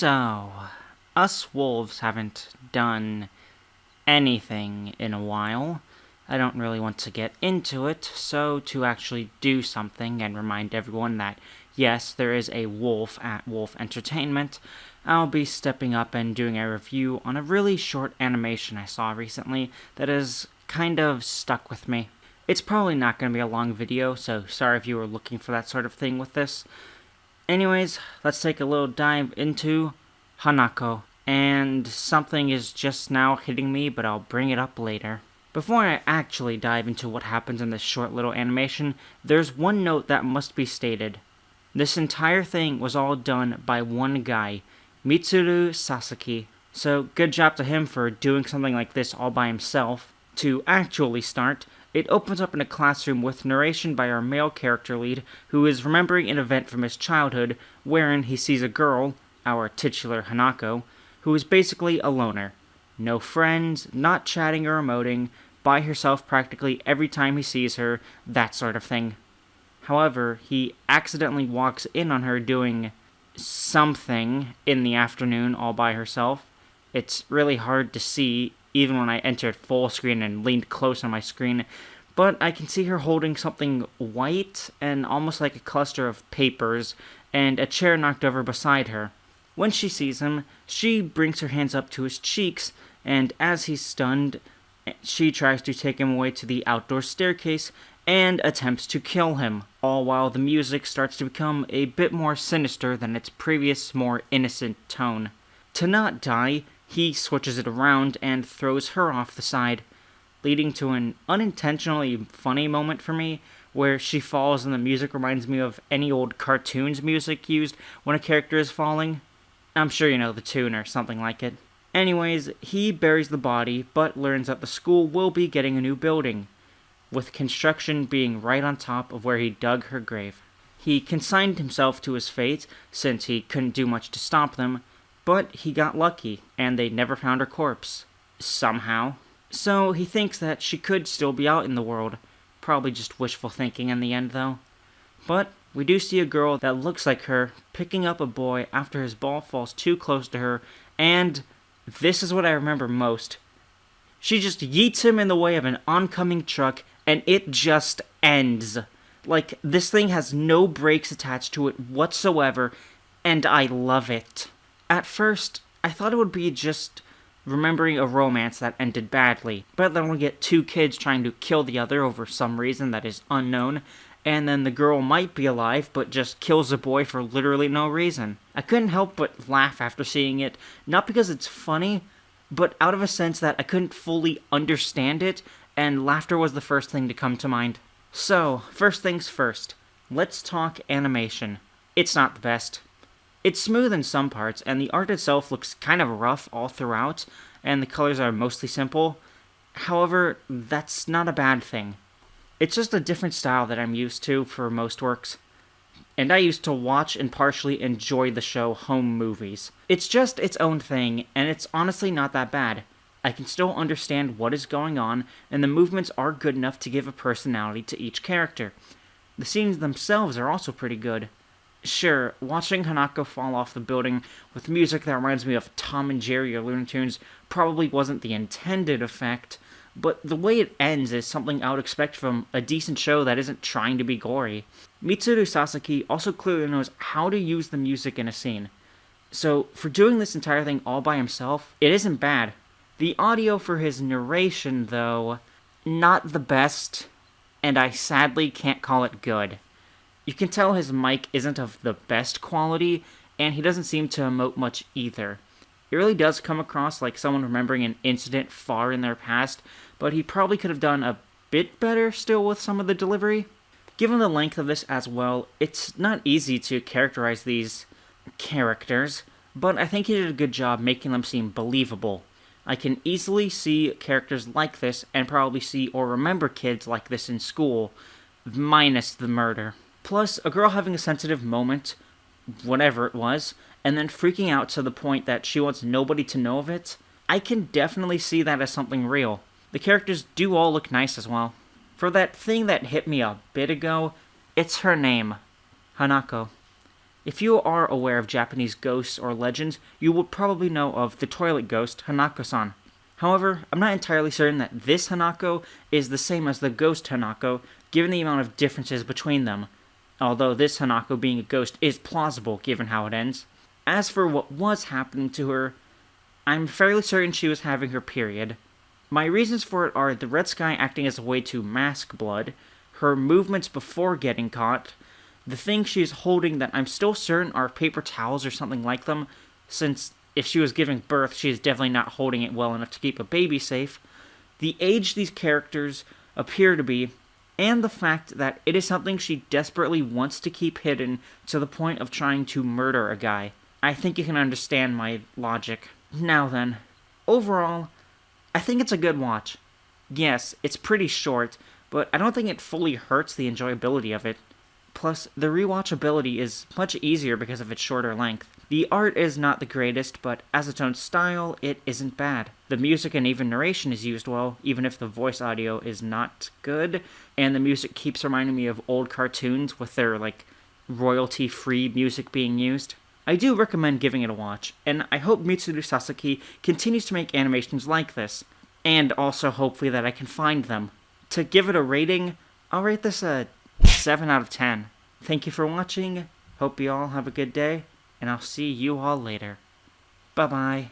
So, us wolves haven't done anything in a while. I don't really want to get into it, so to actually do something and remind everyone that, yes, there is a wolf at Wolf Entertainment, I'll be stepping up and doing a review on a really short animation I saw recently that has kind of stuck with me. It's probably not going to be a long video, so sorry if you were looking for that sort of thing with this. Anyways, let's take a little dive into Hanako. And something is just now hitting me, but I'll bring it up later. Before I actually dive into what happens in this short little animation, there's one note that must be stated. This entire thing was all done by one guy, Mitsuru Sasaki. So good job to him for doing something like this all by himself. To actually start, it opens up in a classroom with narration by our male character lead, who is remembering an event from his childhood, wherein he sees a girl, our titular Hanako, who is basically a loner. No friends, not chatting or emoting, by herself practically every time he sees her, that sort of thing. However, he accidentally walks in on her doing something in the afternoon all by herself. It's really hard to see, even when I entered full screen and leaned close on my screen, but I can see her holding something white and almost like a cluster of papers, and a chair knocked over beside her. When she sees him, she brings her hands up to his cheeks, and as he's stunned, she tries to take him away to the outdoor staircase and attempts to kill him, all while the music starts to become a bit more sinister than its previous, more innocent tone. To not die, he switches it around and throws her off the side, leading to an unintentionally funny moment for me, where she falls and the music reminds me of any old cartoons music used when a character is falling. I'm sure you know the tune or something like it. Anyways, he buries the body, but learns that the school will be getting a new building, with construction being right on top of where he dug her grave. He consigned himself to his fate, since he couldn't do much to stop them, but he got lucky, and they never found her corpse. Somehow. So he thinks that she could still be out in the world. Probably just wishful thinking in the end, though. But we do see a girl that looks like her picking up a boy after his ball falls too close to her, and this is what I remember most. She just yeets him in the way of an oncoming truck, and it just ends. Like, this thing has no brakes attached to it whatsoever, and I love it. At first, I thought it would be just remembering a romance that ended badly, but then we'll get two kids trying to kill the other over some reason that is unknown, and then the girl might be alive, but just kills a boy for literally no reason. I couldn't help but laugh after seeing it, not because it's funny, but out of a sense that I couldn't fully understand it, and laughter was the first thing to come to mind. So, first things first, let's talk animation. It's not the best. It's smooth in some parts, and the art itself looks kind of rough all throughout, and the colors are mostly simple. However, that's not a bad thing. It's just a different style that I'm used to for most works. And I used to watch and partially enjoy the show Home Movies. It's just its own thing, and it's honestly not that bad. I can still understand what is going on, and the movements are good enough to give a personality to each character. The scenes themselves are also pretty good. Sure, watching Hanako fall off the building with music that reminds me of Tom and Jerry or Looney Tunes probably wasn't the intended effect, but the way it ends is something I would expect from a decent show that isn't trying to be gory. Mitsuru Sasaki also clearly knows how to use the music in a scene. So, for doing this entire thing all by himself, it isn't bad. The audio for his narration, though, not the best, and I sadly can't call it good. You can tell his mic isn't of the best quality, and he doesn't seem to emote much either. It really does come across like someone remembering an incident far in their past, but he probably could have done a bit better still with some of the delivery. Given the length of this as well, it's not easy to characterize these characters, but I think he did a good job making them seem believable. I can easily see characters like this, and probably see or remember kids like this in school, minus the murder. Plus, a girl having a sensitive moment, whatever it was, and then freaking out to the point that she wants nobody to know of it, I can definitely see that as something real. The characters do all look nice as well. For that thing that hit me a bit ago, it's her name, Hanako. If you are aware of Japanese ghosts or legends, you will probably know of the toilet ghost Hanako-san. However, I'm not entirely certain that this Hanako is the same as the ghost Hanako, given the amount of differences between them, although this Hanako being a ghost is plausible given how it ends. As for what was happening to her, I'm fairly certain she was having her period. My reasons for it are the red sky acting as a way to mask blood, her movements before getting caught, the thing she's holding that I'm still certain are paper towels or something like them, since if she was giving birth, she is definitely not holding it well enough to keep a baby safe, the age these characters appear to be, and the fact that it is something she desperately wants to keep hidden to the point of trying to murder a guy. I think you can understand my logic. Now then, overall, I think it's a good watch. Yes, it's pretty short, but I don't think it fully hurts the enjoyability of it. Plus, the rewatchability is much easier because of its shorter length. The art is not the greatest, but as its own style, it isn't bad. The music and even narration is used well, even if the voice audio is not good, and the music keeps reminding me of old cartoons with their, royalty-free music being used. I do recommend giving it a watch, and I hope Mitsuru Sasaki continues to make animations like this, and also hopefully that I can find them. To give it a rating, I'll rate this a 7 out of 10. Thank you for watching, hope you all have a good day, and I'll see you all later. Bye-bye.